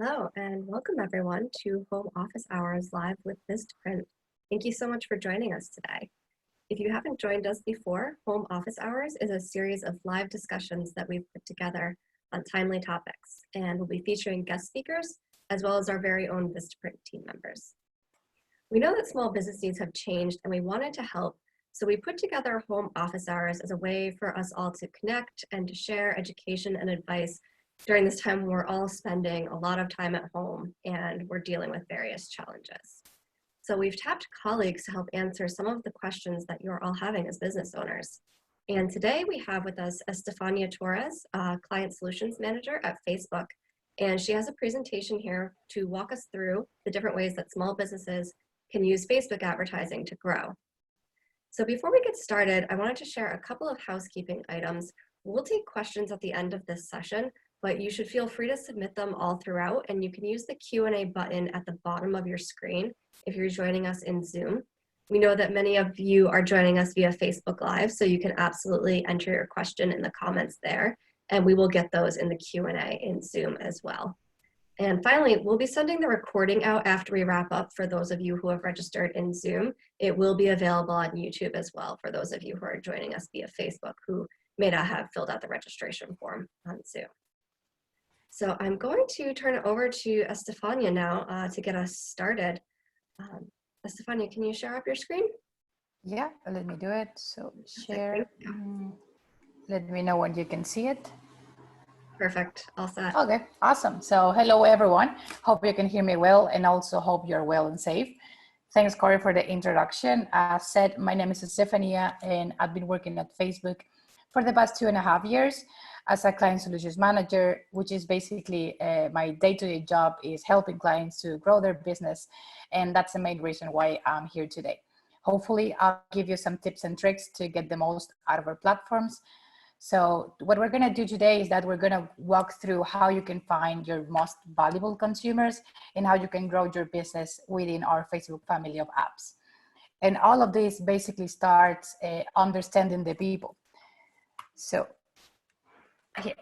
Hello and welcome everyone to Home Office Hours Live with Vistaprint. Thank you so much for joining us today. If you haven't joined us before, Home Office Hours is a series of live discussions that we've put together on timely topics, and we'll be featuring guest speakers as well as our very own Vistaprint team members. We know that small business needs have changed and we wanted to help, so we put together Home Office Hours as a way for us all to connect and to share education and advice during this time when we're all spending a lot of time at home and we're dealing with various challenges. So we've tapped colleagues to help answer some of the questions that you're all having as business owners. And today we have with us Estefania Torres, Client Solutions Manager at Facebook. And she has a presentation here to walk us through the different ways that small businesses can use Facebook advertising to grow. So before we get started, I wanted to share a couple of housekeeping items. We'll take questions at the end of this session, but you should feel free to submit them all throughout, and you can use the Q&A button at the bottom of your screen if you're joining us in Zoom. We know that many of you are joining us via Facebook Live, so you can absolutely enter your question in the comments there, and we will get those in the Q&A in Zoom as well. And finally, we'll be sending the recording out after we wrap up for those of you who have registered in Zoom. It will be available on YouTube as well for those of you who are joining us via Facebook who may not have filled out the registration form on Zoom. So I'm going to turn it over to Estefania now to get us started. Estefania, can you share up your screen? Yeah, let me do it. So share, let me know when you can see it. Perfect, all set. Okay, awesome. So hello everyone. Hope you can hear me well and also hope you're well and safe. Thanks, Corey, for the introduction. As said, my name is Estefania and I've been working at Facebook for the past 2.5 years as a client solutions manager, which is basically my day-to-day job is helping clients to grow their business. And that's the main reason why I'm here today. Hopefully I'll give you some tips and tricks to get the most out of our platforms. So what we're gonna do today is that we're gonna walk through how you can find your most valuable consumers and how you can grow your business within our Facebook family of apps. And all of this basically starts understanding the people. So here.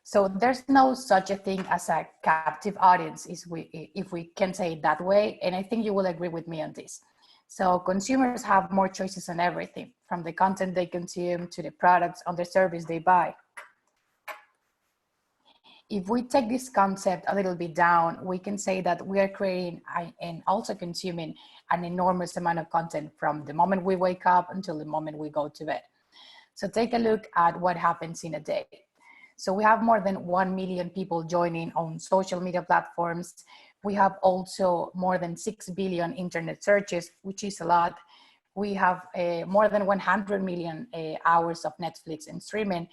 So there's no such a thing as a captive audience, if we can say it that way. And I think you will agree with me on this. So consumers have more choices on everything, from the content they consume to the products or the service they buy. If we take this concept a little bit down, we can say that we are creating and also consuming an enormous amount of content from the moment we wake up until the moment we go to bed. So take a look at what happens in a day. So we have more than 1 million people joining on social media platforms. We have also more than 6 billion internet searches, which is a lot. We have more than 100 million hours of Netflix and streaming.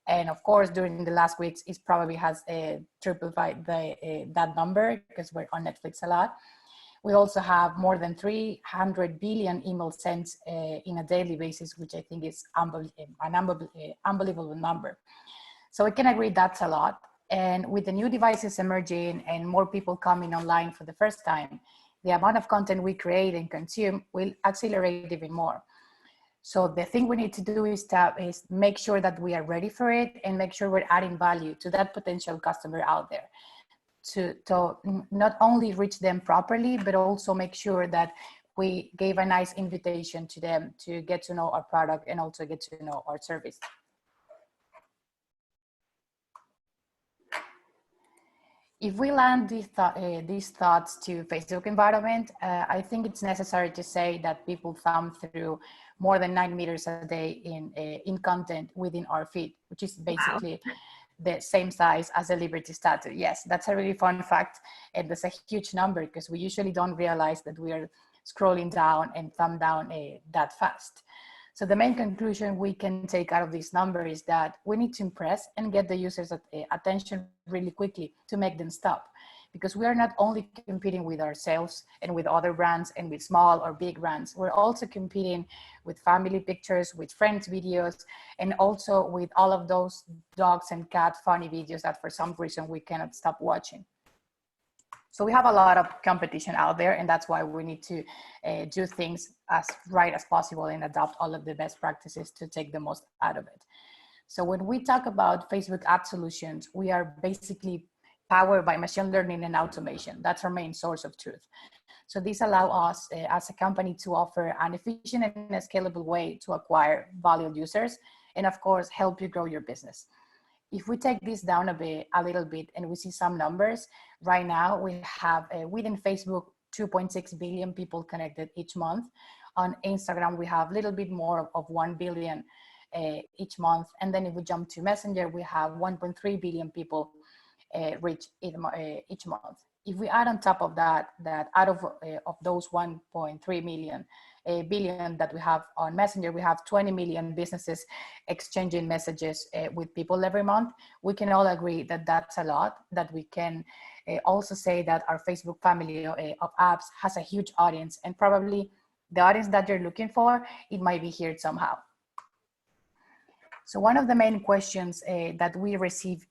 And of course, during the last weeks, it probably has tripled that number because we're on Netflix a lot. We also have more than 300 billion emails sent in a daily basis, which I think is an unbelievable number. So we can agree that's a lot. And with the new devices emerging and more people coming online for the first time, the amount of content we create and consume will accelerate even more. So the thing we need to do is make sure that we are ready for it and make sure we're adding value to that potential customer out there. To not only reach them properly, but also make sure that we gave a nice invitation to them to get to know our product and also get to know our service. If we land these thoughts to Facebook environment, I think it's necessary to say that people thumb through more than 9 meters a day in content within our feed, which is basically the same size as a Liberty statue. Yes, that's a really fun fact. And that's a huge number because we usually don't realize that we are scrolling down and thumb down that fast. So the main conclusion we can take out of this number is that we need to impress and get the users' attention really quickly to make them stop. Because we are not only competing with ourselves and with other brands and with small or big brands, we're also competing with family pictures, with friends videos, and also with all of those dogs and cat funny videos that for some reason we cannot stop watching. So we have a lot of competition out there, and that's why we need to do things as right as possible and adopt all of the best practices to take the most out of it. So when we talk about Facebook ad solutions, we are basically powered by machine learning and automation. That's our main source of truth. So this allows us as a company to offer an efficient and a scalable way to acquire valued users, and of course, help you grow your business. If we take this down a little bit and we see some numbers, right now we have within Facebook, 2.6 billion people connected each month. On Instagram, we have a little bit more of 1 billion each month. And then if we jump to Messenger, we have 1.3 billion people reach each month. If we add on top of that out of those 1.3 million billion that we have on Messenger, we have 20 million businesses exchanging messages with people every month. We can all agree that that's a lot, that we can also say that our Facebook family of apps has a huge audience, and probably the audience that you're looking for, it might be here somehow. So one of the main questions that we receive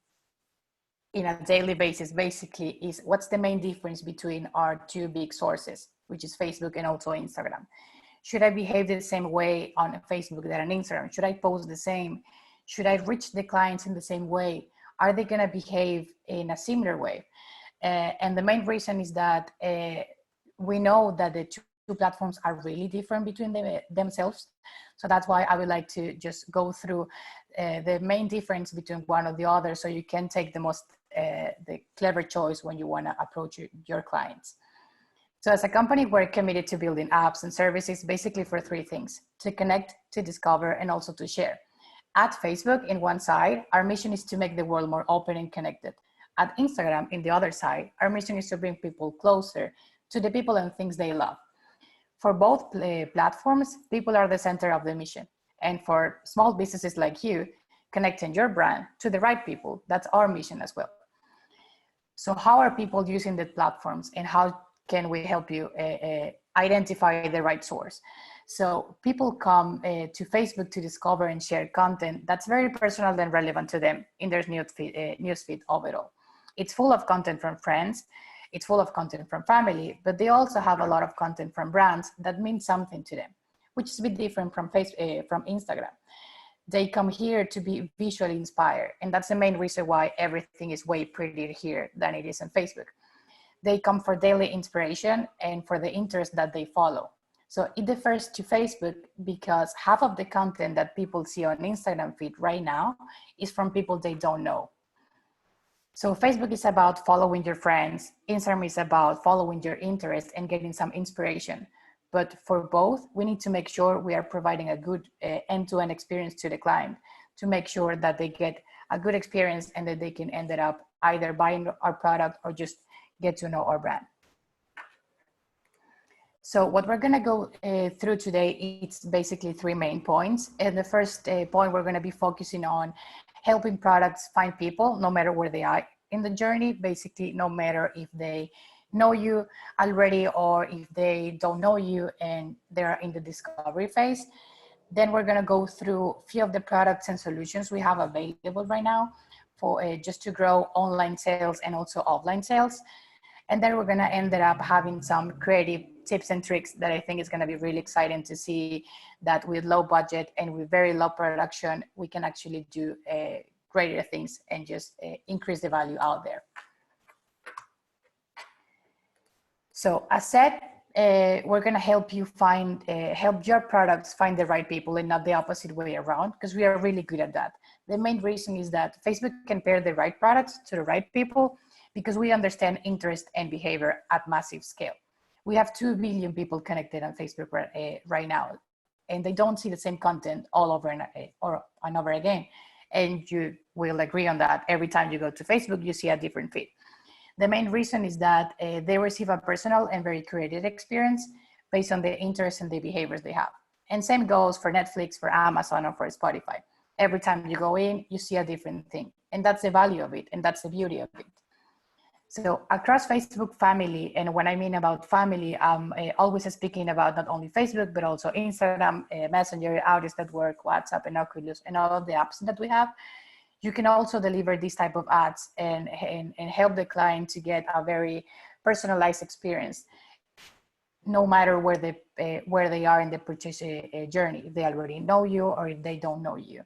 in a daily basis basically is, what's the main difference between our two big sources, which is Facebook and also Instagram? Should I behave the same way on Facebook that on Instagram? Should I post the same? Should I reach the clients in the same way? Are they gonna behave in a similar way? And the main reason is that we know that the two platforms are really different between themselves. So that's why I would like to just go through the main difference between one or the other, so you can take the clever choice when you want to approach your clients. So as a company, we're committed to building apps and services basically for three things: to connect, to discover, and also to share. At Facebook, in one side, our mission is to make the world more open and connected. At Instagram, in the other side, our mission is to bring people closer to the people and things they love. For both platforms, people are the center of the mission. And for small businesses like you, connecting your brand to the right people, that's our mission as well. So how are people using the platforms, and how can we help you identify the right source? So people come to Facebook to discover and share content that's very personal and relevant to them in their newsfeed overall. It's full of content from friends, it's full of content from family, but they also have a lot of content from brands that mean something to them, which is a bit different from Instagram. They come here to be visually inspired, and that's the main reason why everything is way prettier here than it is on Facebook. They come for daily inspiration and for the interest that they follow. So it differs to Facebook because half of the content that people see on Instagram feed right now is from people they don't know. So Facebook is about following your friends. Instagram is about following your interests and getting some inspiration. But for both, we need to make sure we are providing a good end-to-end experience to the client, to make sure that they get a good experience and that they can end up either buying our product or just get to know our brand. So what we're gonna go through today, it's basically three main points. And the first point, we're gonna be focusing on helping products find people no matter where they are in the journey, basically no matter if they know you already or if they don't know you and they're in the discovery phase. Then we're gonna go through a few of the products and solutions we have available right now for just to grow online sales and also offline sales. And then we're gonna end up having some creative tips and tricks that I think is gonna be really exciting to see that with low budget and with very low production, we can actually do greater things and just increase the value out there. So as said, we're gonna help you find, help your products find the right people and not the opposite way around, because we are really good at that. The main reason is that Facebook can pair the right products to the right people because we understand interest and behavior at massive scale. We have 2 billion people connected on Facebook right now, and they don't see the same content all over and over again. And you will agree on that. Every time you go to Facebook, you see a different feed. The main reason is that they receive a personal and very curated experience based on the interests and the behaviors they have. And same goes for Netflix, for Amazon, or for Spotify. Every time you go in, you see a different thing. And that's the value of it, and that's the beauty of it. So across Facebook family, and when I mean about family, I'm always speaking about not only Facebook, but also Instagram, Messenger, Audios that work, WhatsApp, and Oculus, and all of the apps that we have. You can also deliver these type of ads and help the client to get a very personalized experience, no matter where they are in the purchase journey, if they already know you or if they don't know you.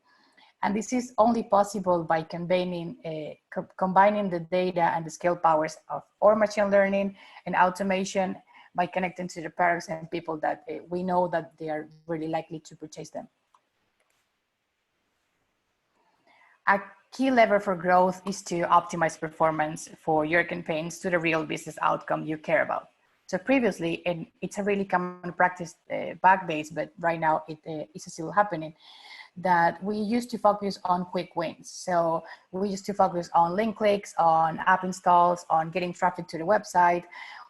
And this is only possible by combining the data and the scale powers of our machine learning and automation, by connecting to the products and people that we know that they are really likely to purchase them. A key lever for growth is to optimize performance for your campaigns to the real business outcome you care about. So previously, and it's a really common practice back days, but right now it is still happening, that we used to focus on quick wins. So we used to focus on link clicks, on app installs, on getting traffic to the website,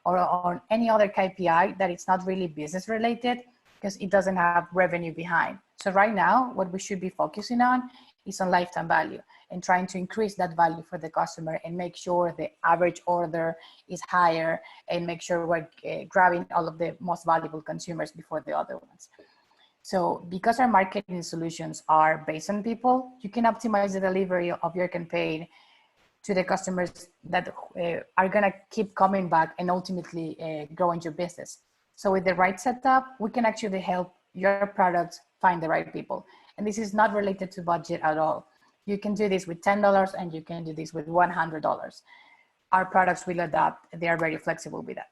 or on any other KPI that it's not really business related because it doesn't have revenue behind. So right now, what we should be focusing on is on lifetime value and trying to increase that value for the customer and make sure the average order is higher and make sure we're grabbing all of the most valuable consumers before the other ones. So because our marketing solutions are based on people, you can optimize the delivery of your campaign to the customers that are gonna keep coming back and ultimately growing your business. So with the right setup, we can actually help your products find the right people. And this is not related to budget at all. You can do this with $10 and you can do this with $100. Our products will adapt. They are very flexible with that.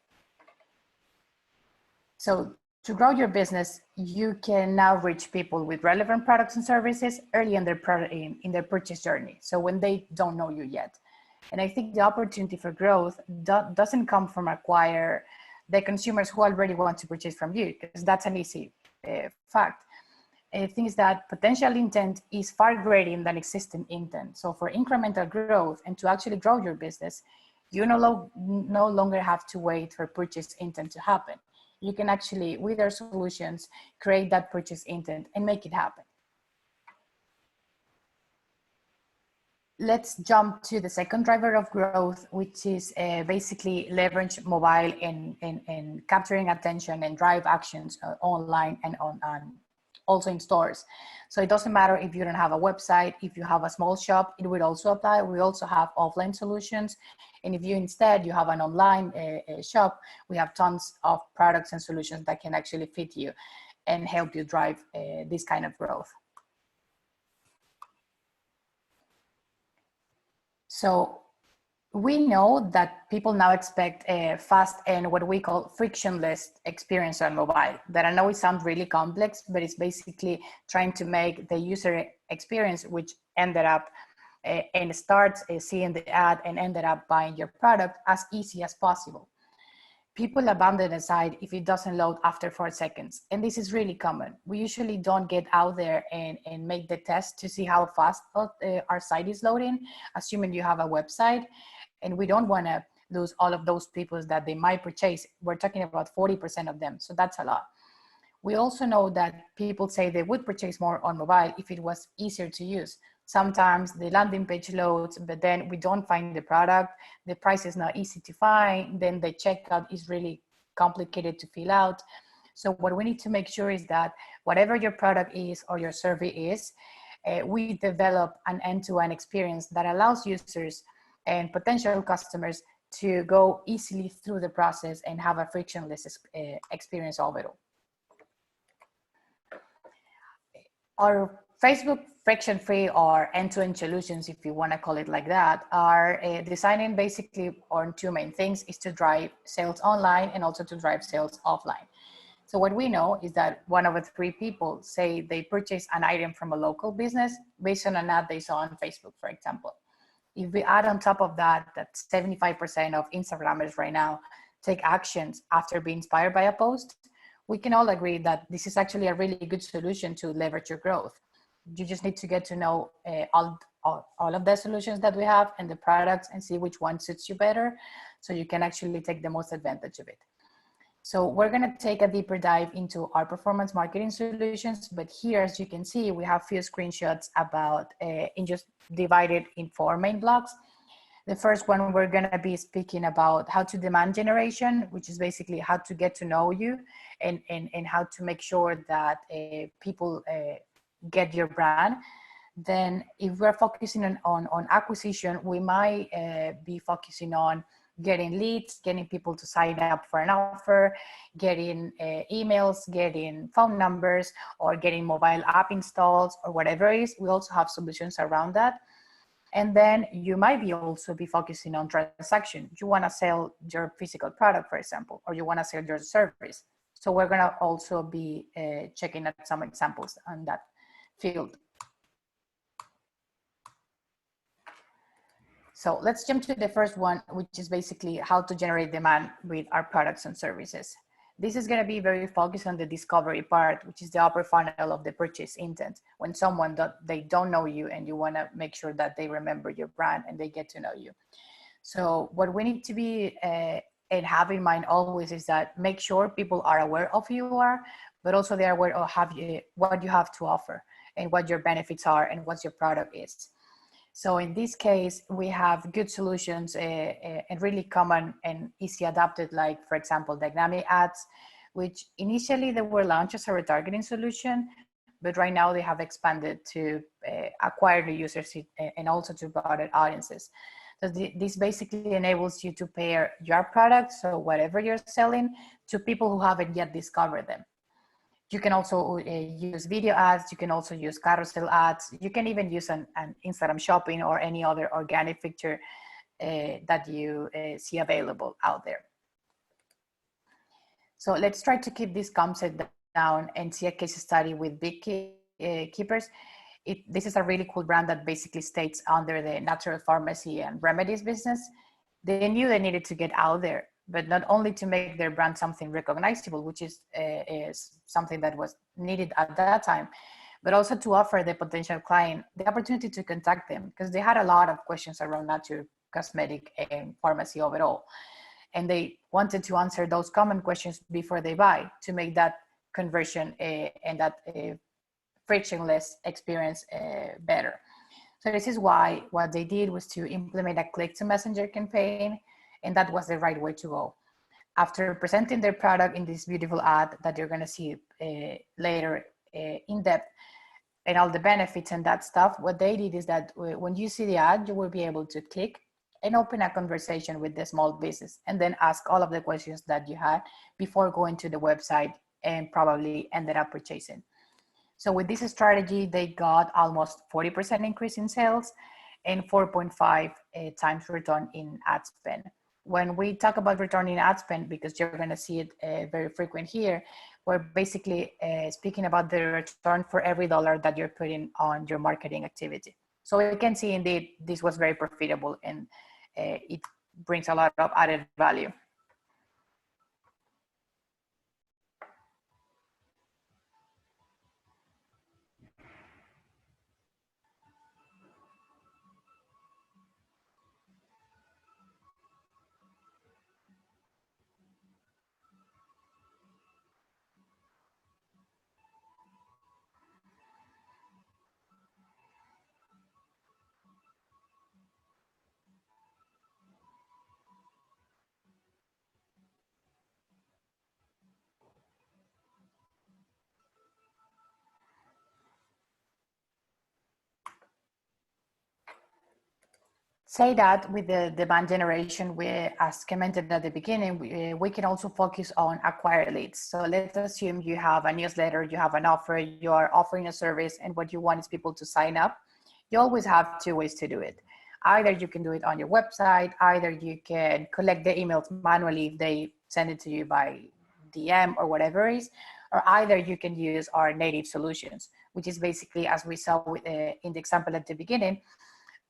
So to grow your business, you can now reach people with relevant products and services early in their purchase journey. So when they don't know you yet. And I think the opportunity for growth doesn't come from acquire the consumers who already want to purchase from you, because that's an easy fact. The thing is that potential intent is far greater than existing intent. So for incremental growth and to actually grow your business, you no longer have to wait for purchase intent to happen. You can actually, with our solutions, create that purchase intent and make it happen. Let's jump to the second driver of growth, which is basically leverage mobile and capturing attention and drive actions online and also in stores. So it doesn't matter if you don't have a website, if you have a small shop, it would also apply. We also have offline solutions. And if you instead, you have an online shop, we have tons of products and solutions that can actually fit you and help you drive this kind of growth. So we know that people now expect a fast and what we call frictionless experience on mobile. That I know it sounds really complex, but it's basically trying to make the user experience, which ended up and starts seeing the ad and ended up buying your product, as easy as possible. People abandon the site if it doesn't load after 4 seconds. And this is really common. We usually don't get out there and make the test to see how fast our site is loading, assuming you have a website. And we don't want to lose all of those people that they might purchase. We're talking about 40% of them. So that's a lot. We also know that people say they would purchase more on mobile if it was easier to use. Sometimes the landing page loads, but then we don't find the product. The price is not easy to find. Then the checkout is really complicated to fill out. So what we need to make sure is that whatever your product is or your service is, we develop an end-to-end experience that allows users and potential customers to go easily through the process and have a frictionless experience overall. Our Facebook friction-free or end-to-end solutions, if you want to call it like that, are designing basically on 2 main things: is to drive sales online and also to drive sales offline. So what we know is that 1 over 3 people say they purchase an item from a local business based on an ad they saw on Facebook, for example. If we add on top of that, that 75% of Instagrammers right now take actions after being inspired by a post, we can all agree that this is actually a really good solution to leverage your growth. You just need to get to know all of the solutions that we have and the products and see which one suits you better, so you can actually take the most advantage of it. So we're going to take a deeper dive into our performance marketing solutions, but here, as you can see, we have few screenshots about just divided in 4 main blocks. The first one, we're going to be speaking about how to demand generation, which is basically how to get to know you and how to make sure that people get your brand. Then if we're focusing on acquisition, we might be focusing on getting leads, getting people to sign up for an offer, getting emails, getting phone numbers, or getting mobile app installs, or whatever it is. We also have solutions around that. And then you might be also be focusing on transaction. You want to sell your physical product, for example, or you want to sell your service. So we're going to also be checking at some examples on that field. So let's jump to the first one, which is basically how to generate demand with our products and services. This is going to be very focused on the discovery part, which is the upper funnel of the purchase intent. When someone they don't know you and you want to make sure that they remember your brand and they get to know you. So what we need to be and have in mind always is that make sure people are aware of who you are, but also they're aware of what you have to offer and what your benefits are and what your product is. So in this case, we have good solutions and really common and easy adapted, like for example, dynamic ads, which initially they were launched as a retargeting solution, but right now they have expanded to acquire the users and also to broader audiences. So this basically enables you to pair your product, so whatever you're selling, to people who haven't yet discovered them. You can also use video ads. You can also use carousel ads. You can even use an Instagram shopping or any other organic feature that you see available out there. So let's try to keep this concept down and see a case study with Big Keepers. This is a really cool brand that basically stays under the natural pharmacy and remedies business. They knew they needed to get out there, but not only to make their brand something recognizable, which is something that was needed at that time, but also to offer the potential client the opportunity to contact them, because they had a lot of questions around natural cosmetic and pharmacy overall. And they wanted to answer those common questions before they buy to make that conversion and that frictionless experience better. So this is why what they did was to implement a click to messenger campaign, and that was the right way to go. After presenting their product in this beautiful ad that you're going to see later in depth and all the benefits and that stuff, what they did is that when you see the ad, you will be able to click and open a conversation with the small business and then ask all of the questions that you had before going to the website and probably ended up purchasing. So with this strategy, they got almost 40% increase in sales and 4.5 times return in ad spend. When we talk about return in ad spend, because you're going to see it very frequent here, we're basically speaking about the return for every dollar that you're putting on your marketing activity. So we can see indeed this was very profitable and it brings a lot of added value. Say that with the demand generation, as commented at the beginning, we can also focus on acquired leads. So let's assume you have a newsletter, you have an offer, you are offering a service, and what you want is people to sign up. You always have two ways to do it. Either you can do it on your website, either you can collect the emails manually if they send it to you by DM or whatever it is, or either you can use our native solutions, which is basically, as we saw in the example at the beginning,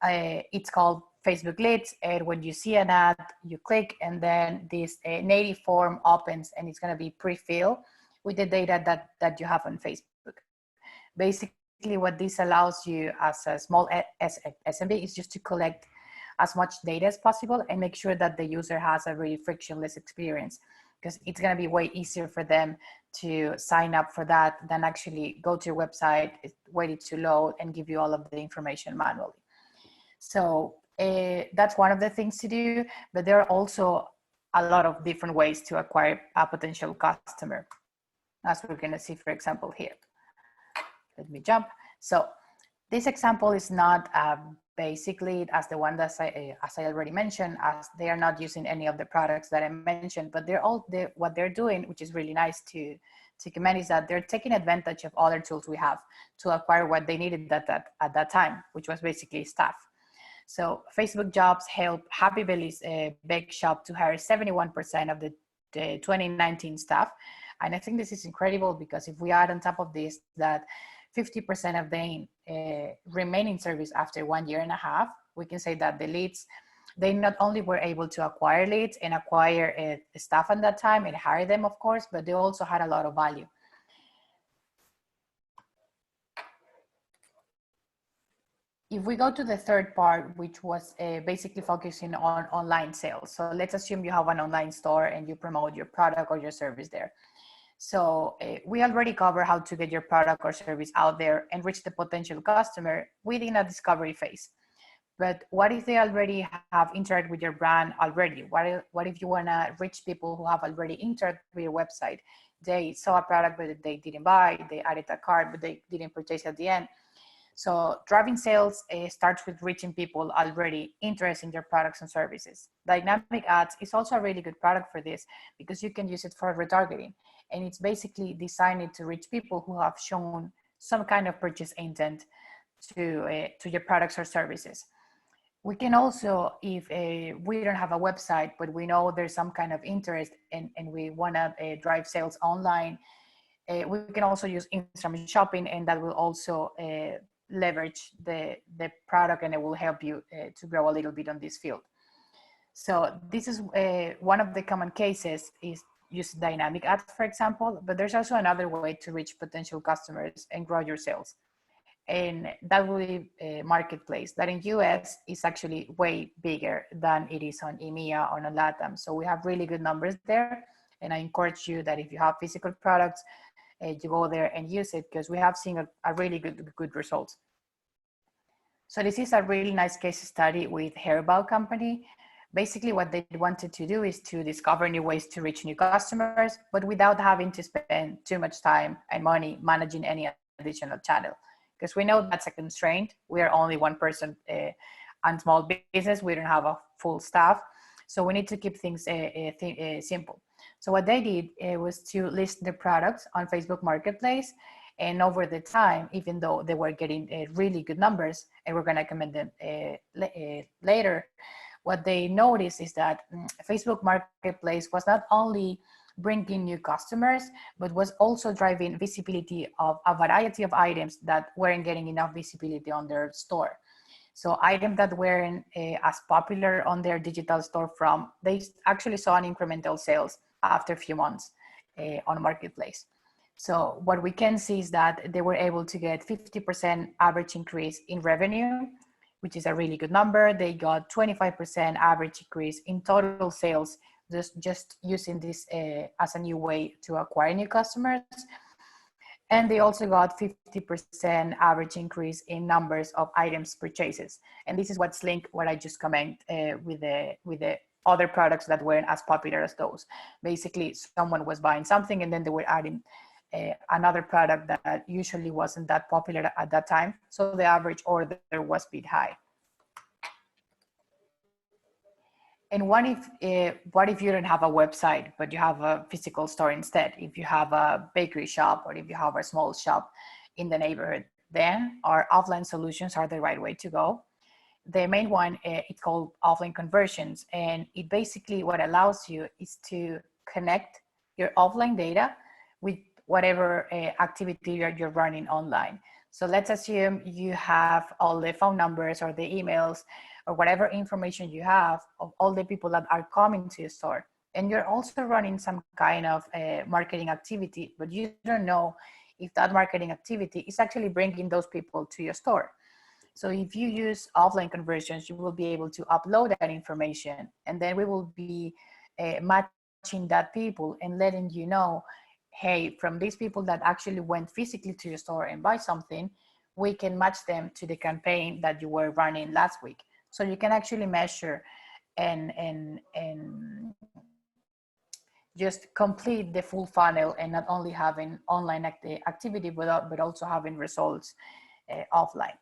it's called Facebook leads. And when you see an ad, you click and then this native form opens and it's going to be pre-filled with the data that you have on Facebook. Basically, what this allows you as a small SMB is just to collect as much data as possible and make sure that the user has a really frictionless experience, because it's going to be way easier for them to sign up for that than actually go to your website, wait it to load and give you all of the information manually. So that's one of the things to do, but there are also a lot of different ways to acquire a potential customer, as we're going to see, for example, here. Let me jump. So this example is not a basically as the one that as I already mentioned, as they are not using any of the products that I mentioned, but what they're doing, which is really nice to commend, is that they're taking advantage of other tools we have to acquire what they needed at that time, which was basically staff. So Facebook jobs helped Happy Belly's bake shop to hire 71% of the 2019 staff. And I think this is incredible, because if we add on top of this that 50% of them remain in service after 1.5 years, we can say that the leads, they not only were able to acquire leads and acquire staff at that time and hire them, of course, but they also had a lot of value. If we go to the third part, which was basically focusing on online sales. So let's assume you have an online store and you promote your product or your service there. So we already cover how to get your product or service out there and reach the potential customer within a discovery phase. But what if they already have interacted with your brand already? What if you want to reach people who have already interacted with your website? They saw a product, but they didn't buy, they added a cart, but they didn't purchase at the end. So driving sales starts with reaching people already interested in your products and services. Dynamic ads is also a really good product for this, because you can use it for retargeting. And it's basically designed to reach people who have shown some kind of purchase intent to your products or services. We can also, if we don't have a website, but we know there's some kind of interest and we want to drive sales online, we can also use Instagram shopping, and that will also leverage the product, and it will help you to grow a little bit on this field. So this is one of the common cases is use dynamic ads, for example, but there's also another way to reach potential customers and grow your sales. And that will be a marketplace that in US is actually way bigger than it is on EMEA or on LATAM. So we have really good numbers there. And I encourage you that if you have physical products, you go there and use it, because we have seen a really good results. So this is a really nice case study with Hairball Company. Basically what they wanted to do is to discover new ways to reach new customers, but without having to spend too much time and money managing any additional channel. Because we know that's a constraint. We are only one person and small business. We don't have a full staff. So we need to keep things simple. So what they did was to list their products on Facebook Marketplace. And over the time, even though they were getting really good numbers, and we're going to commend them later, what they noticed is that Facebook Marketplace was not only bringing new customers, but was also driving visibility of a variety of items that weren't getting enough visibility on their store. So items that weren't as popular on their digital storefront, they actually saw an incremental sales after a few months on Marketplace. So what we can see is that they were able to get 50% average increase in revenue, which is a really good number. They got 25% average increase in total sales, just using this as a new way to acquire new customers. And they also got 50% average increase in numbers of items purchases. And this is what's linked, what I just commented with the other products that weren't as popular as those. Basically, someone was buying something and then they were adding another product that usually wasn't that popular at that time. So the average order was a bit high. And what if you don't have a website, but you have a physical store instead? If you have a bakery shop or if you have a small shop in the neighborhood, then our offline solutions are the right way to go. The main one, it's called offline conversions. And it basically what allows you is to connect your offline data with whatever activity you're running online. So let's assume you have all the phone numbers or the emails or whatever information you have of all the people that are coming to your store. And you're also running some kind of marketing activity, but you don't know if that marketing activity is actually bringing those people to your store. So if you use offline conversions, you will be able to upload that information, and then we will be matching that people and letting you know, hey, from these people that actually went physically to your store and buy something, we can match them to the campaign that you were running last week. So you can actually measure and just complete the full funnel, and not only having online activity, but also having results offline.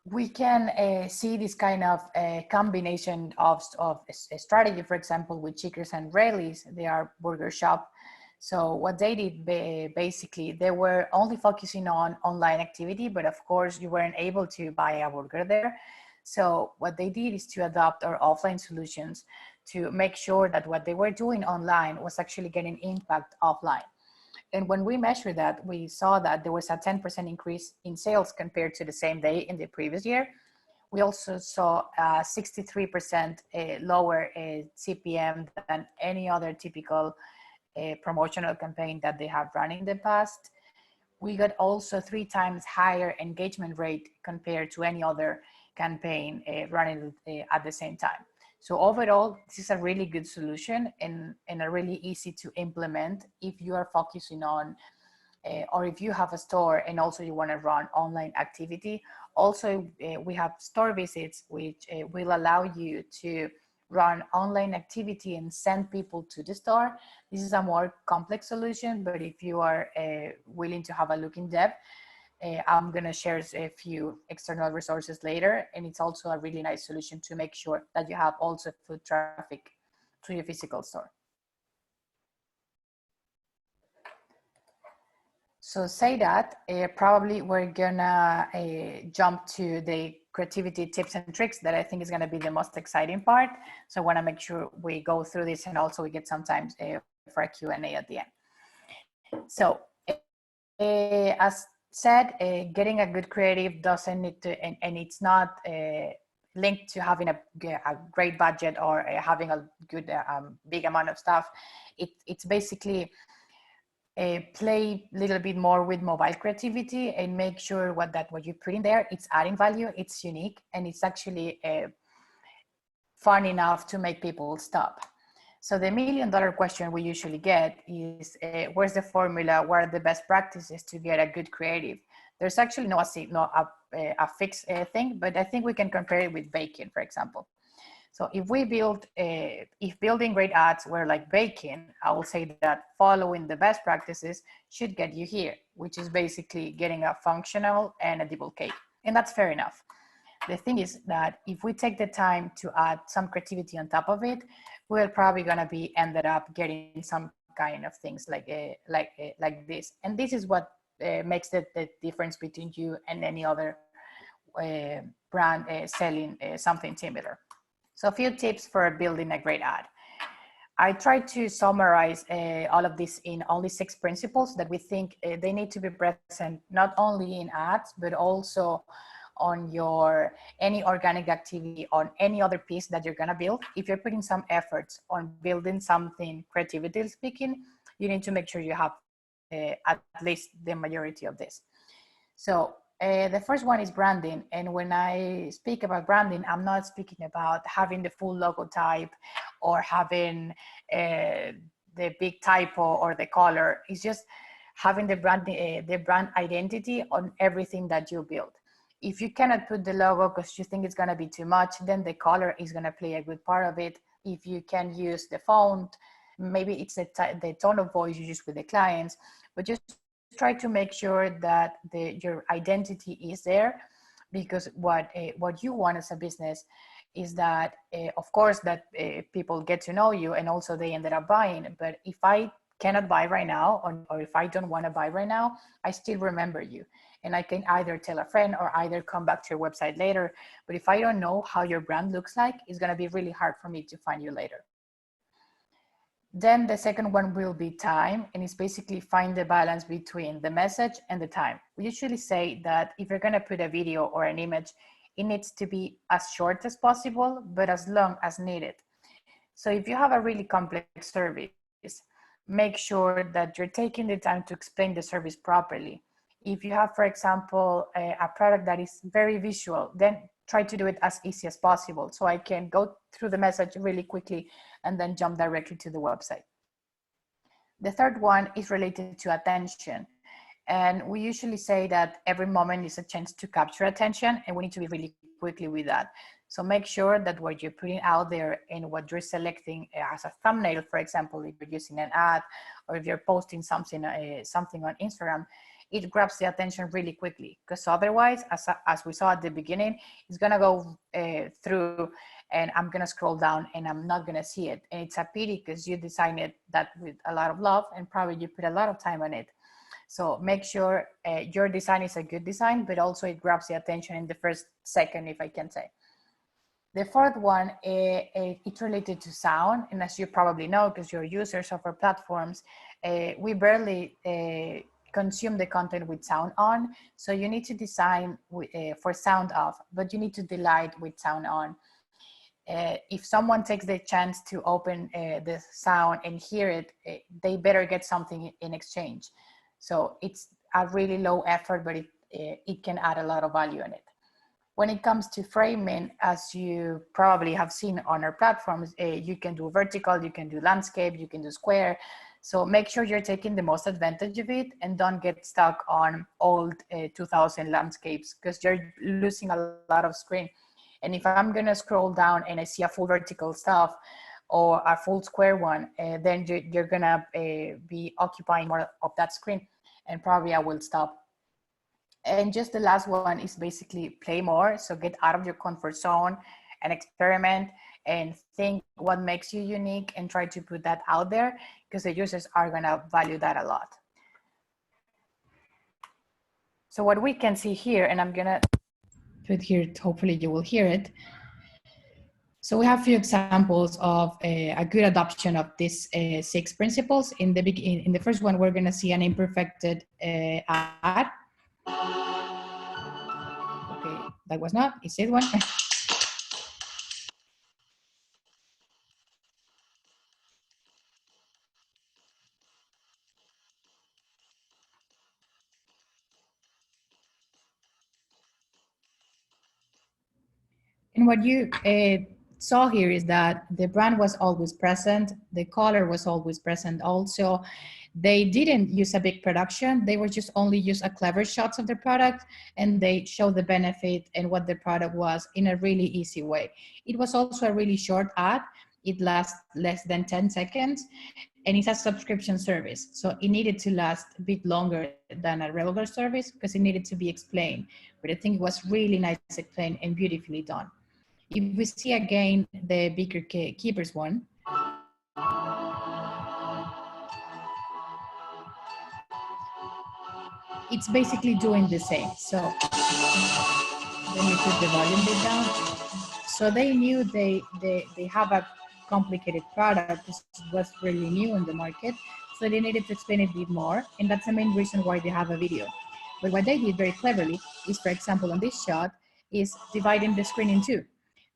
We can see this kind of combination of a strategy, for example, with Chickers and Rayleigh's. They are burger shop. So what they did, basically, they were only focusing on online activity, but of course you weren't able to buy a burger there. So what they did is to adopt our offline solutions to make sure that what they were doing online was actually getting impact offline. And when we measured that, we saw that there was a 10% increase in sales compared to the same day in the previous year. We also saw a 63% lower CPM than any other typical promotional campaign that they have run in the past. We got also 3 times higher engagement rate compared to any other campaign running at the same time. So overall, this is a really good solution and a really easy to implement if you are focusing on or if you have a store and also you want to run online activity. Also, we have store visits, which will allow you to run online activity and send people to the store. This is a more complex solution, but if you are willing to have a look in depth, I'm going to share a few external resources later. And it's also a really nice solution to make sure that you have also foot traffic to your physical store. So say that, probably we're gonna jump to the creativity tips and tricks that I think is gonna be the most exciting part. So I wanna make sure we go through this and also we get some time for a Q&A at the end. So as said, getting a good creative doesn't need to, and it's not linked to having a great budget or having a good big amount of stuff. It's basically play a little bit more with mobile creativity and make sure what you put in there, it's adding value, it's unique, and it's actually fun enough to make people stop. So the $1 million question we usually get is, where's the formula? What are the best practices to get a good creative? There's actually no a fixed thing, but I think we can compare it with baking, for example. So if we build, if building great ads were like baking, I will say that following the best practices should get you here, which is basically getting a functional and edible cake. And that's fair enough. The thing is that if we take the time to add some creativity on top of it, we're probably gonna be ended up getting some kind of things like this. And this is what makes the difference between you and any other brand selling something similar. So a few tips for building a great ad. I tried to summarize all of this in only 6 principles that we think they need to be present not only in ads, but also on your any organic activity, on any other piece that you're gonna build. If you're putting some efforts on building something creatively speaking, you need to make sure you have at least the majority of this. So the first one is branding. And when I speak about branding, I'm not speaking about having the full logo type or having the big typo or the color. It's just having the brand identity on everything that you build. If you cannot put the logo because you think it's going to be too much, then the color is going to play a good part of it. If you can use the font, maybe it's the tone of voice you use with the clients, but just try to make sure that your identity is there, because what you want as a business is that, of course, that people get to know you and also they ended up buying. But if I cannot buy right now, or if I don't want to buy right now, I still remember you. And I can either tell a friend or either come back to your website later. But if I don't know how your brand looks like, it's going to be really hard for me to find you later. Then the second one will be time, and it's basically find the balance between the message and the time. We usually say that if you're going to put a video or an image, it needs to be as short as possible, but as long as needed. So if you have a really complex service, make sure that you're taking the time to explain the service properly. If you have, for example, a product that is very visual, then try to do it as easy as possible so I can go through the message really quickly and then jump directly to the website. The third one is related to attention. And we usually say that every moment is a chance to capture attention, and we need to be really quickly with that. So make sure that what you're putting out there and what you're selecting as a thumbnail, for example, if you're using an ad or if you're posting something on Instagram, it grabs the attention really quickly, because otherwise, as we saw at the beginning, it's gonna go through and I'm gonna scroll down and I'm not gonna see it. And it's a pity because you designed that with a lot of love and probably you put a lot of time on it. So make sure your design is a good design, but also it grabs the attention in the first second, if I can say. The fourth one, it's related to sound. And as you probably know, because you're users of our platforms, we barely consume the content with sound on. So you need to design for sound off, but you need to delight with sound on. If someone takes the chance to open the sound and hear it, they better get something in exchange. So it's a really low effort, but it can add a lot of value in it. When it comes to framing, as you probably have seen on our platforms, you can do vertical, you can do landscape, you can do square. So make sure you're taking the most advantage of it and don't get stuck on old 2000 landscapes, because you're losing a lot of screen. And if I'm gonna scroll down and I see a full vertical stuff or a full square one, then you're gonna be occupying more of that screen, and probably I will stop. And just the last one is basically play more. So get out of your comfort zone and experiment and think what makes you unique and try to put that out there, because the users are gonna value that a lot. So what we can see here, and I'm gonna put here, hopefully you will hear it. So we have a few examples of a good adoption of these 6 principles. In the first one, we're gonna see an imperfected ad. Okay, that was not, it's this one. And what you saw here is that the brand was always present, the color was always present also. They didn't use a big production, they were just only use a clever shots of the product, and they show the benefit and what the product was in a really easy way. It was also a really short ad, it lasts less than 10 seconds, and it's a subscription service. So it needed to last a bit longer than a regular service because it needed to be explained. But I think it was really nice explained and beautifully done. If we see again the Beaker Keepers one, it's basically doing the same. So let me put the volume bit down. So they knew they have a complicated product. This was really new in the market. So they needed to explain it a bit more. And that's the main reason why they have a video. But what they did very cleverly is, for example, on this shot, is dividing the screen in two.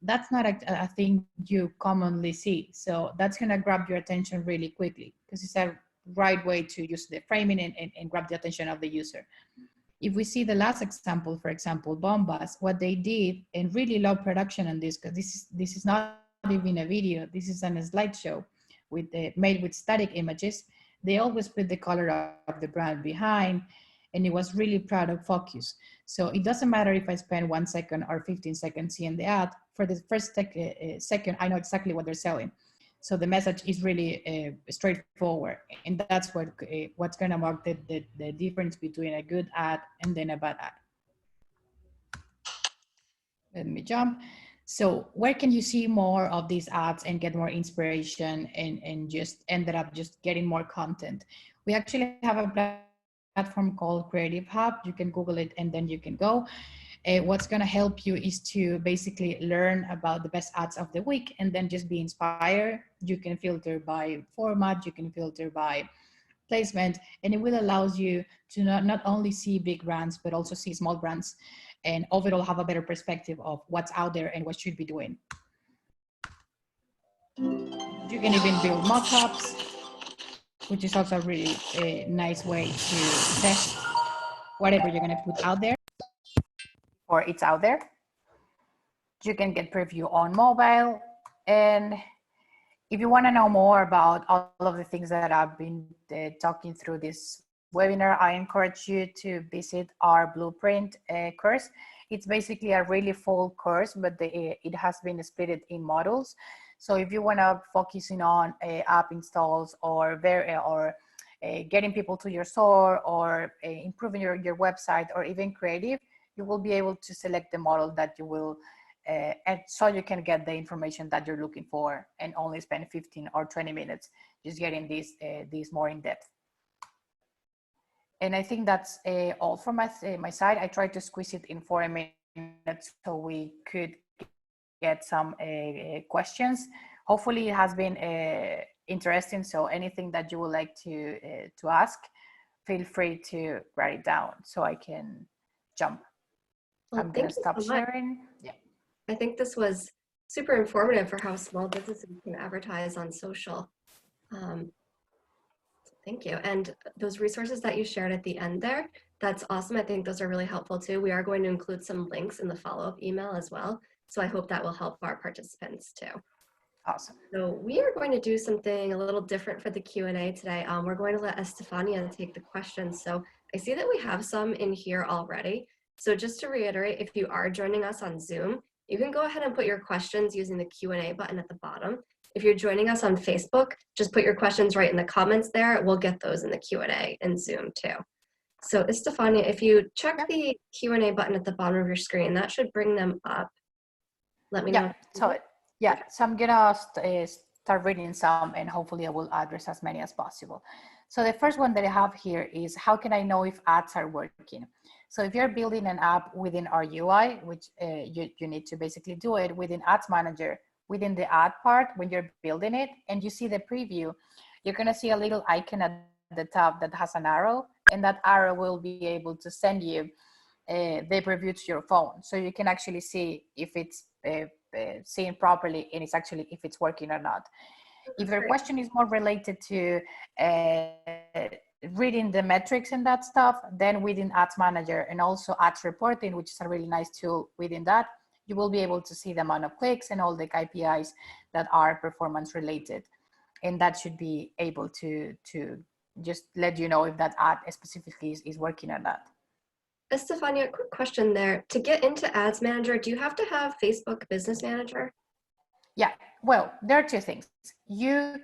That's not a thing you commonly see. So that's gonna grab your attention really quickly because it's a right way to use the framing and grab the attention of the user. If we see the last example, for example, Bombas, what they did, and really low production on this, because this is not even a video, this is on a slideshow with made with static images. They always put the color of the brand behind, and it was really product focused. So it doesn't matter if I spend 1 second or 15 seconds seeing the ad. For the first second, I know exactly what they're selling. So the message is really straightforward, and that's what's going to mark the difference between a good ad and then a bad ad. Let me jump. So where can you see more of these ads and get more inspiration and just ended up just getting more content? We actually have a platform called Creative Hub. You can Google it and then you can go. What's going to help you is to basically learn about the best ads of the week and then just be inspired. You can filter by format, you can filter by placement, and it will allow you to not only see big brands, but also see small brands and overall have a better perspective of what's out there and what should be doing. You can even build mockups, which is also a really nice way to test whatever you're going to put out there. Or it's out there. You can get preview on mobile. And if you want to know more about all of the things that I've been talking through this webinar, I encourage you to visit our Blueprint course. It's basically a really full course, but it has been split in modules. So if you want to focus in on app installs or getting people to your store, or improving your website, or even creative, you will be able to select the model that you will, and so you can get the information that you're looking for and only spend 15 or 20 minutes just getting these more in depth. And I think that's all from my side. I tried to squeeze it in 40 minutes so we could get some questions. Hopefully it has been interesting. So anything that you would like to ask, feel free to write it down so I can jump. Well, I'm gonna thank you stop so much. sharing. Yeah. I think this was super informative for how small businesses can advertise on social. Thank you. And those resources that you shared at the end there, that's awesome. I think those are really helpful too. We are going to include some links in the follow-up email as well. So I hope that will help our participants too. Awesome. So we are going to do something a little different for the Q&A today. We're going to let Estefania take the questions. So I see that we have some in here already. So just to reiterate, if you are joining us on Zoom, you can go ahead and put your questions using the Q&A button at the bottom. If you're joining us on Facebook, just put your questions right in the comments there. We'll get those in the Q&A in Zoom too. So Estefania, if you check the Q&A button at the bottom of your screen, that should bring them up. Let me know. So I'm gonna start reading some, and hopefully I will address as many as possible. So the first one that I have here is, how can I know if ads are working? So if you're building an app within our UI, which you need to basically do it within Ads Manager, within the ad part when you're building it, and you see the preview, you're gonna see a little icon at the top that has an arrow, and that arrow will be able to send you the preview to your phone, so you can actually see if it's seen properly, and it's actually if it's working or not. If your question is more related to reading the metrics and that stuff, then within Ads Manager and also Ads Reporting, which is a really nice tool within that, you will be able to see the amount of clicks and all the KPIs that are performance related. And that should be able to just let you know if that ad specifically is working or not. Estefania, quick question there. To get into Ads Manager, do you have to have Facebook Business Manager? Yeah, well, there are two things. You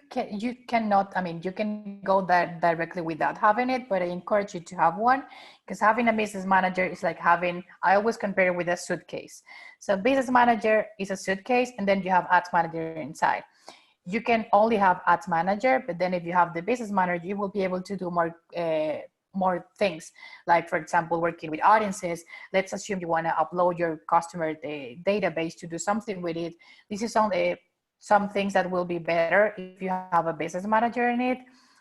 cannot, I mean, you can go there directly without having it, but I encourage you to have one, because having a business manager is like having, I always compare it with a suitcase. So business manager is a suitcase, and then you have ads manager inside. You can only have ads manager, but then if you have the business manager, you will be able to do more things, like for example working with audiences. Let's assume you want to upload your customer database to do something with it. This is some things that will be better if you have a business manager in it.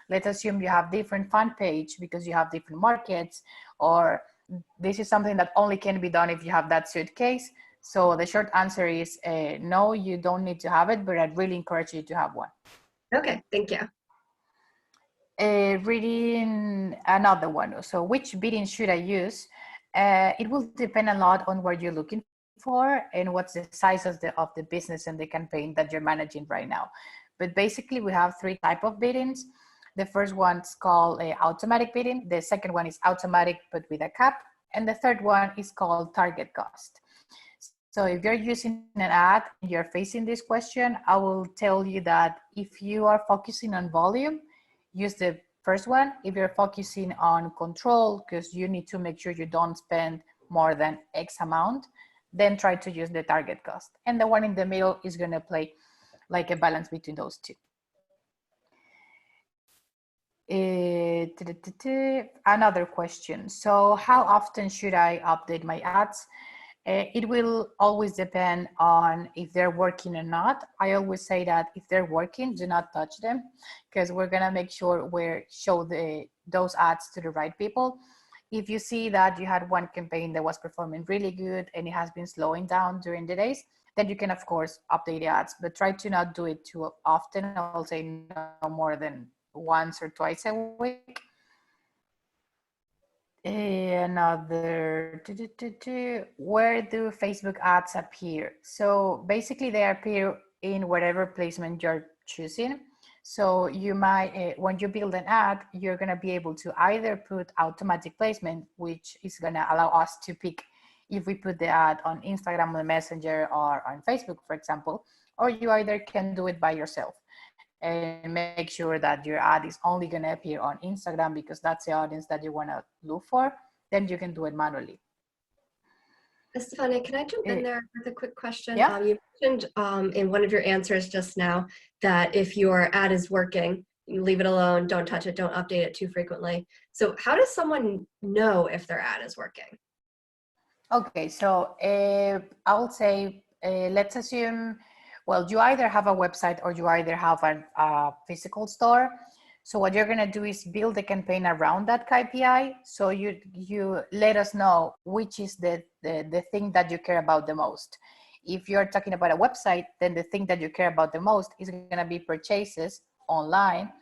Let's assume you have different fan page because you have different markets, or this is something that only can be done if you have that suitcase. So the short answer is no, you don't need to have it, but I'd really encourage you to have one. Okay, thank you. Reading another one. So which bidding should I use? It will depend a lot on what you're looking for and what's the size of the business and the campaign that you're managing right now. But basically we have three types of biddings. The first one's called automatic bidding. The second one is automatic but with a cap. And the third one is called target cost. So if you're using an ad and you're facing this question, I will tell you that if you are focusing on volume, use the first one. If you're focusing on control, because you need to make sure you don't spend more than X amount, then try to use the target cost. And the one in the middle is going to play like a balance between those two. Another question. So how often should I update my ads? It will always depend on if they're working or not. I always say that if they're working, do not touch them, because we're gonna make sure we show those ads to the right people. If you see that you had one campaign that was performing really good and it has been slowing down during the days, then you can of course update the ads, but try to not do it too often. I'll say no more than once or twice a week. Another, where do Facebook ads appear? So basically they appear in whatever placement you're choosing. So you might, when you build an ad, you're gonna be able to either put automatic placement, which is gonna allow us to pick if we put the ad on Instagram, on Messenger, or on Facebook, for example, or you either can do it by yourself. and make sure that your ad is only going to appear on Instagram because that's the audience that you want to look for, then you can do it manually. Estefania, can I jump in there with a quick question? Yeah. You mentioned in one of your answers just now that if your ad is working, you leave it alone, don't touch it, don't update it too frequently. So how does someone know if their ad is working? Okay, so I'll say, let's assume, well, you either have a website or you either have a physical store. So what you're gonna do is build a campaign around that KPI. So you let us know which is the thing that you care about the most. If you're talking about a website, then the thing that you care about the most is gonna be purchases online.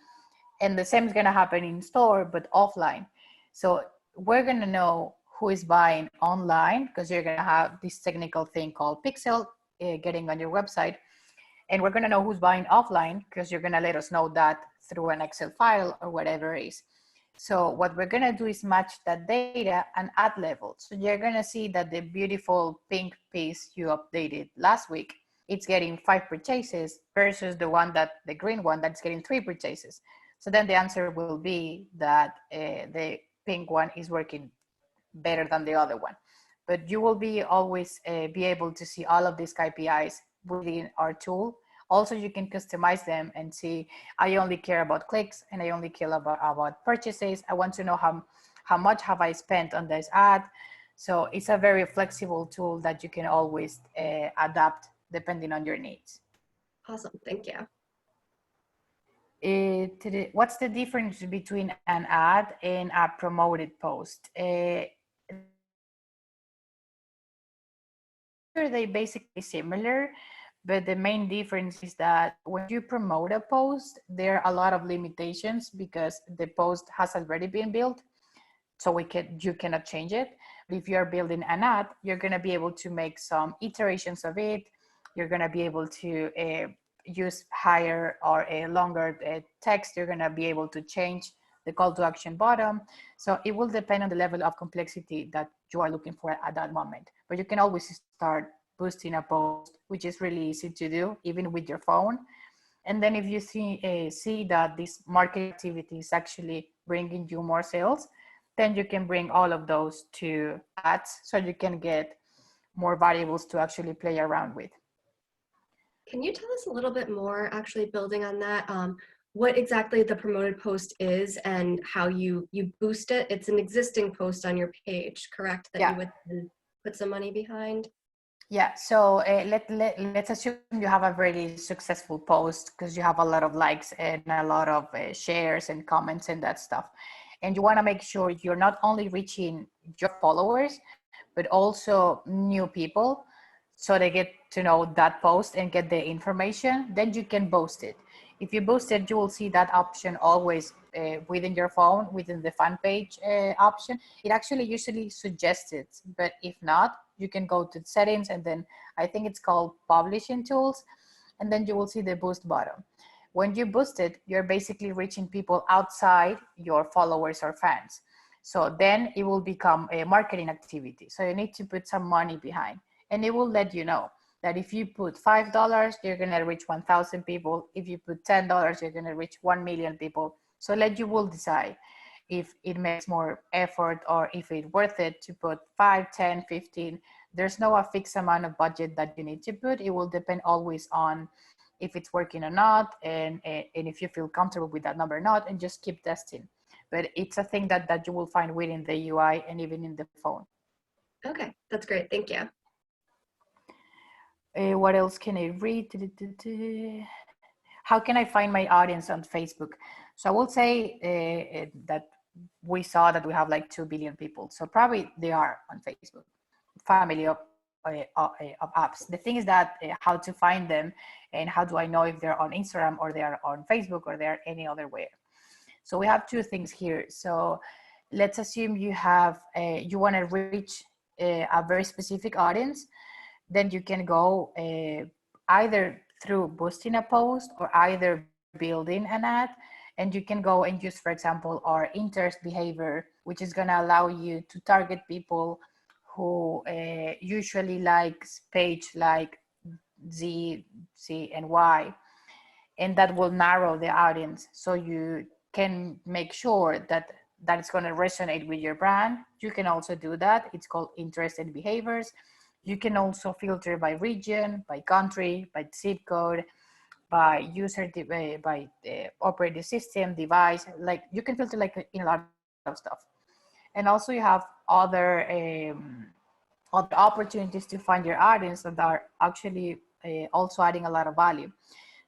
And the same is gonna happen in store, but offline. So we're gonna know who is buying online because you're gonna have this technical thing called pixel getting on your website. And we're gonna know who's buying offline because you're gonna let us know that through an Excel file or whatever it is. So what we're gonna do is match that data and ad level. So you're gonna see that the beautiful pink piece you updated last week, it's getting 5 purchases versus the green one that's getting 3 purchases. So then the answer will be that the pink one is working better than the other one. But you will be always be able to see all of these KPIs within our tool. Also, you can customize them and see, I only care about clicks and I only care about purchases. I want to know how much have I spent on this ad. So it's a very flexible tool that you can always adapt depending on your needs. Awesome, thank you. What's the difference between an ad and a promoted post? They basically similar, but the main difference is that when you promote a post, there are a lot of limitations because the post has already been built, so you cannot change it. But if you're building an ad, you're going to be able to make some iterations of it. You're going to be able to use higher or a longer text. You're going to be able to change the call to action button. So it will depend on the level of complexity that you are looking for at that moment. But you can always start boosting a post, which is really easy to do, even with your phone. And then if you see that this marketing activity is actually bringing you more sales, then you can bring all of those to ads so you can get more variables to actually play around with. Can you tell us a little bit more, actually building on that, what exactly the promoted post is and how you boost it? It's an existing post on your page, correct? That Yeah. you would then put some money behind? Yeah, so let's assume you have a very successful post because you have a lot of likes and a lot of shares and comments and that stuff. And you want to make sure you're not only reaching your followers, but also new people. So they get to know that post and get the information, then you can boost it. If you boost it, you will see that option always within your phone, within the fan page option. It actually usually suggests it, but if not, you can go to settings and then I think it's called publishing tools, and then you will see the boost button. When you boost it, you're basically reaching people outside your followers or fans. So then it will become a marketing activity. So you need to put some money behind, and it will let you know that if you put $5, you're going to reach 1,000 people. If you put $10, you're going to reach 1 million people. So let you will decide if it makes more effort or if it's worth it to put 5, 10, 15. There's no a fixed amount of budget that you need to put. It will depend always on if it's working or not, and if you feel comfortable with that number or not, and just keep testing. But it's a thing that you will find within the UI and even in the phone. Okay, that's great. Thank you. What else can I read? How can I find my audience on Facebook? So I will say that we saw that we have like 2 billion people. So probably they are on Facebook, family of apps. The thing is that how to find them and how do I know if they're on Instagram or they are on Facebook or they're any other way. So we have 2 things here. So let's assume you have, you want to reach a very specific audience. Then you can go either through boosting a post or either building an ad. And you can go and use, for example, our interest behavior, which is going to allow you to target people who usually likes page like Z, C, and Y. and that will narrow the audience. So you can make sure that it's going to resonate with your brand. You can also do that. It's called interest and behaviors. You can also filter by region, by country, by zip code, by user, by operating system, device. Like you can filter like in a lot of stuff. And also you have other opportunities to find your audience that are actually also adding a lot of value.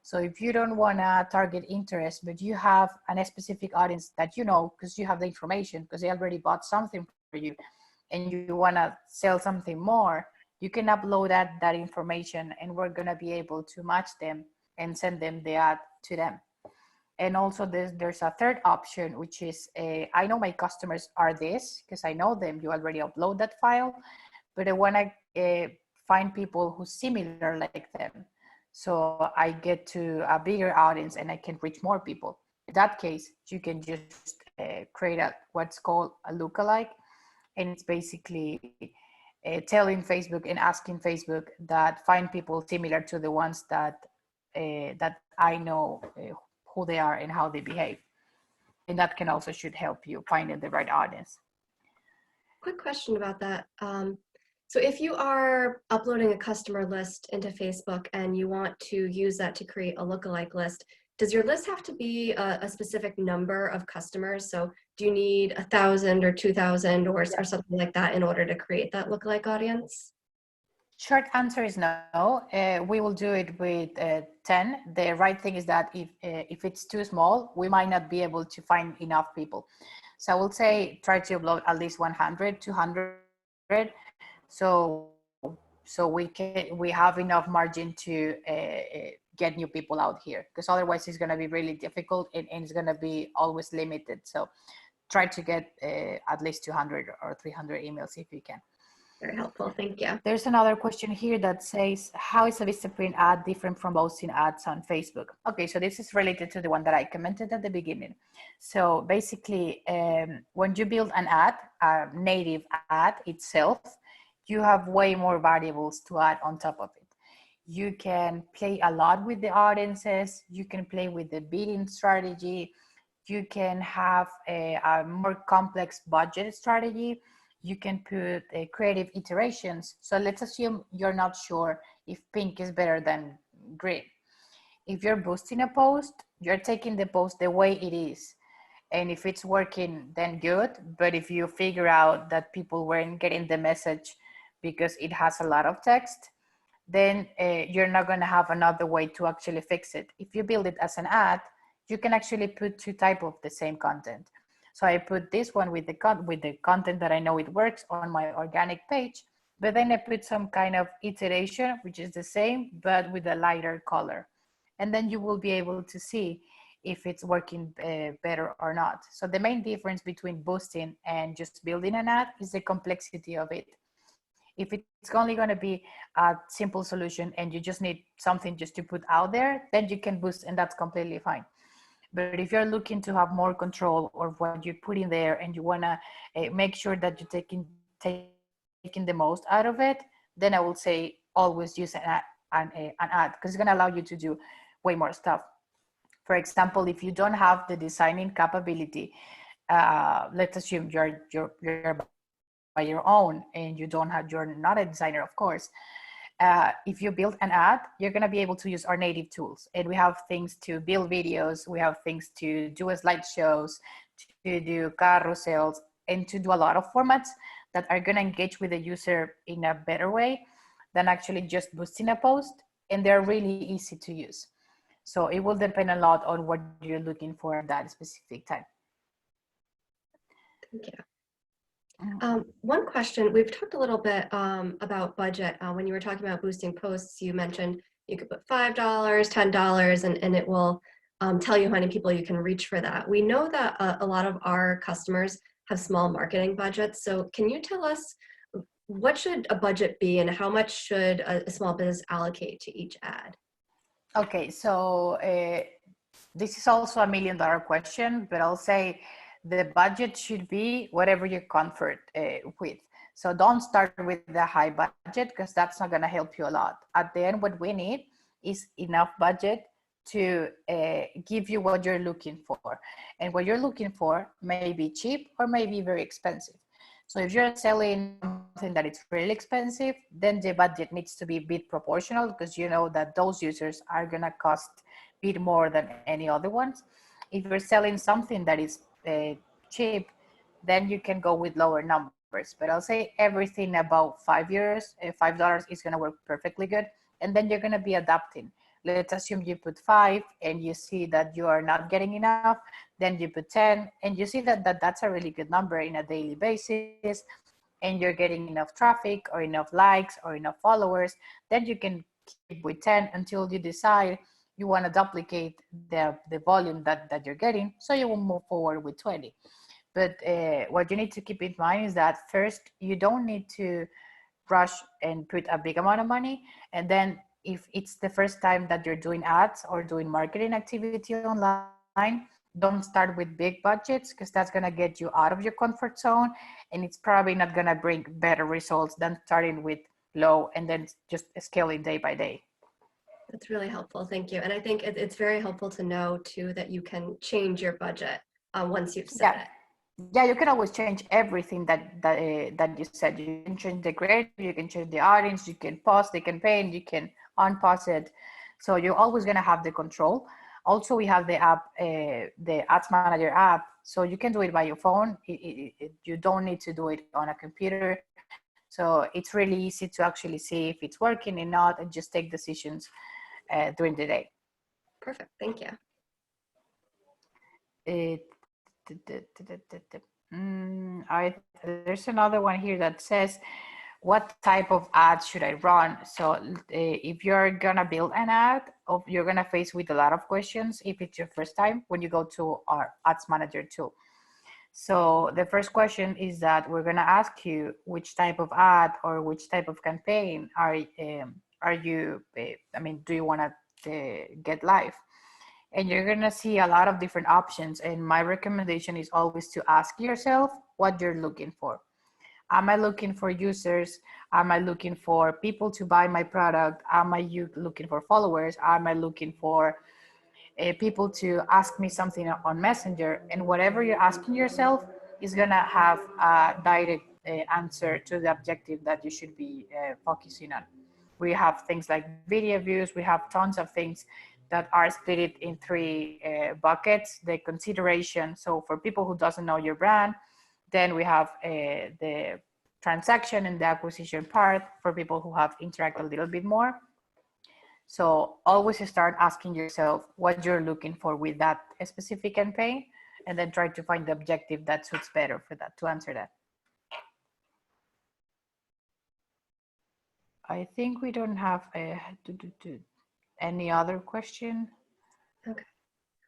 So if you don't want to target interest, but you have a specific audience that you know, because you have the information, because they already bought something for you, and you want to sell something more, you can upload that information, and we're going to be able to match them and send them the ad to them. And also there's a third option, which is I know my customers are this, because I know them. You already upload that file, but I want to find people who similar like them. So I get to a bigger audience and I can reach more people. In that case, you can just create what's called a lookalike. And it's basically telling Facebook and asking Facebook that find people similar to the ones that I know who they are and how they behave. And that can also should help you finding the right audience. Quick question about that. So if you are uploading a customer list into Facebook and you want to use that to create a lookalike list, does your list have to be a specific number of customers? So do you need 1,000 or 2,000 or something like that in order to create that lookalike audience? Short answer is no. We will do it with 10. The right thing is that if it's too small, we might not be able to find enough people. So I will say try to upload at least 100, 200. So we have enough margin to get new people out here, because otherwise it's going to be really difficult and it's going to be always limited. So try to get at least 200 or 300 emails if you can. Very helpful, thank you. There's another question here that says, how is a Vistaprint ad different from posting ads on Facebook? Okay, so this is related to the one that I commented at the beginning. So basically, when you build an ad, a native ad itself, you have way more variables to add on top of it. You can play a lot with the audiences, you can play with the bidding strategy, you can have a more complex budget strategy, you can put creative iterations. So let's assume you're not sure if pink is better than green. If you're boosting a post, you're taking the post the way it is. And if it's working, then good. But if you figure out that people weren't getting the message because it has a lot of text, then you're not going to have another way to actually fix it. If you build it as an ad, you can actually put two types of the same content. So I put this one with the content that I know it works on my organic page, but then I put some kind of iteration, which is the same, but with a lighter color. And then you will be able to see if it's working better or not. So the main difference between boosting and just building an ad is the complexity of it. If it's only going to be a simple solution and you just need something just to put out there, then you can boost and that's completely fine. But if you're looking to have more control of what you put in there and you want to make sure that you're taking the most out of it, then I will say always use an ad, because it's going to allow you to do way more stuff. For example, if you don't have the designing capability, let's assume you're by your own and you're not a designer, of course. If you build an ad, you're going to be able to use our native tools. And we have things to build videos, we have things to do slideshows, to do carousels, and to do a lot of formats that are going to engage with the user in a better way than actually just boosting a post. And they're really easy to use. So it will depend a lot on what you're looking for at that specific time. Thank you. One question, we've talked a little bit about budget. When you were talking about boosting posts, you mentioned you could put $5, $10, and it will tell you how many people you can reach for that. We know that a lot of our customers have small marketing budgets. So can you tell us what should a budget be and how much should a small business allocate to each ad? Okay, so this is also $1 million question, but I'll say the budget should be whatever you're comfort with. So don't start with the high budget because that's not going to help you a lot. At the end, what we need is enough budget to give you what you're looking for. And what you're looking for may be cheap or may be very expensive. So if you're selling something that it's really expensive, then the budget needs to be a bit proportional, because you know that those users are gonna cost a bit more than any other ones. If you're selling something that is cheap, then you can go with lower numbers. But I'll say everything about €5, $5 is gonna work perfectly good. And then you're gonna be adapting. Let's assume you put 5 and you see that you are not getting enough, then you put 10 and you see that that's a really good number in a daily basis, and you're getting enough traffic or enough likes or enough followers, then you can keep with 10 until you decide you want to duplicate the volume that you're getting, so you will move forward with 20. But what you need to keep in mind is that first, you don't need to rush and put a big amount of money. And then if it's the first time that you're doing ads or doing marketing activity online, don't start with big budgets, because that's going to get you out of your comfort zone, and it's probably not going to bring better results than starting with low and then just scaling day by day. That's really helpful. Thank you. And I think it's very helpful to know too that you can change your budget once you've set it. Yeah, you can always change everything that you said. You can change the creative, you can change the audience, you can pause the campaign, you can unpause it. So you're always going to have the control. Also, we have the app, the Ads Manager app, so you can do it by your phone. You don't need to do it on a computer. So it's really easy to actually see if it's working or not, and just take decisions during the day. Perfect. Thank you. There's another one here that says, what type of ads should I run? So if you're gonna build an ad, you're gonna face with a lot of questions if it's your first time when you go to our Ads Manager tool. So the first question is that we're gonna ask you which type of ad or which type of campaign are you, do you wanna get live? And you're gonna see a lot of different options. And my recommendation is always to ask yourself what you're looking for. Am I looking for users? Am I looking for people to buy my product? Am I looking for followers? Am I looking for people to ask me something on Messenger? And whatever you're asking yourself is gonna have a direct answer to the objective that you should be focusing on. We have things like video views. We have tons of things that are split in 3 buckets. The consideration, so for people who doesn't know your brand, then we have the transaction and the acquisition part for people who have interacted a little bit more. So always start asking yourself what you're looking for with that specific campaign, and then try to find the objective that suits better for that, to answer that. I think we don't have any other question. Okay.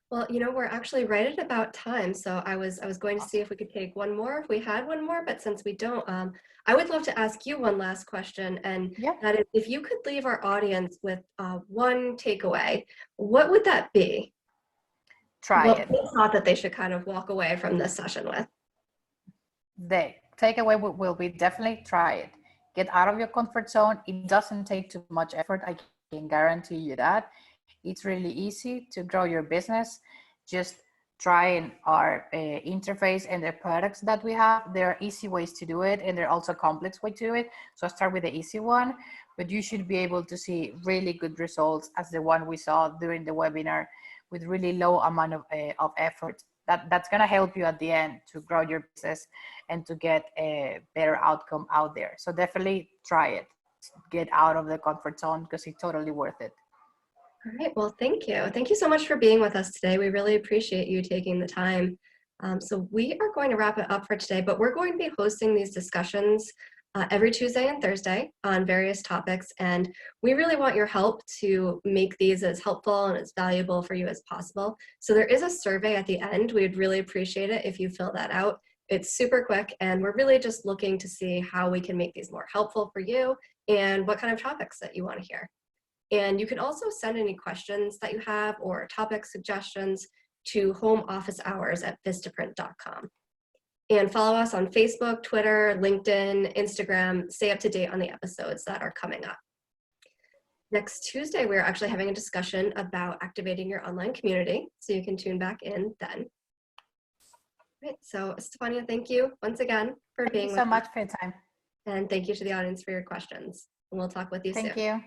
Well, we're actually right at about time. So I was going to see if we could take one more, if we had one more, but since we don't, I would love to ask you one last question. And that is, if you could leave our audience with one takeaway, what would that be? What thought that they should kind of walk away from this session with? The takeaway will be definitely try it. Get out of your comfort zone. It doesn't take too much effort. I can guarantee you that. It's really easy to grow your business. Just trying our interface and the products that we have. There are easy ways to do it, and there are also complex ways to do it. So start with the easy one, but you should be able to see really good results as the one we saw during the webinar, with really low amount of effort. That's going to help you at the end to grow your business and to get a better outcome out there. So definitely try it. Get out of the comfort zone, because it's totally worth it. All right, well, thank you. Thank you so much for being with us today. We really appreciate you taking the time. So we are going to wrap it up for today, but we're going to be hosting these discussions every Tuesday and Thursday on various topics. And we really want your help to make these as helpful and as valuable for you as possible. So there is a survey at the end. We'd really appreciate it if you fill that out. It's super quick, and we're really just looking to see how we can make these more helpful for you and what kind of topics that you want to hear. And you can also send any questions that you have or topic suggestions to homeofficehours@vistaprint.com. And follow us on Facebook, Twitter, LinkedIn, Instagram. Stay up to date on the episodes that are coming up. Next Tuesday, we're actually having a discussion about activating your online community, so you can tune back in then. Right, so Stefania, thank you once again for Thank being you with so much us. for your time. And thank you to the audience for your questions. And we'll talk with you soon. Thank you.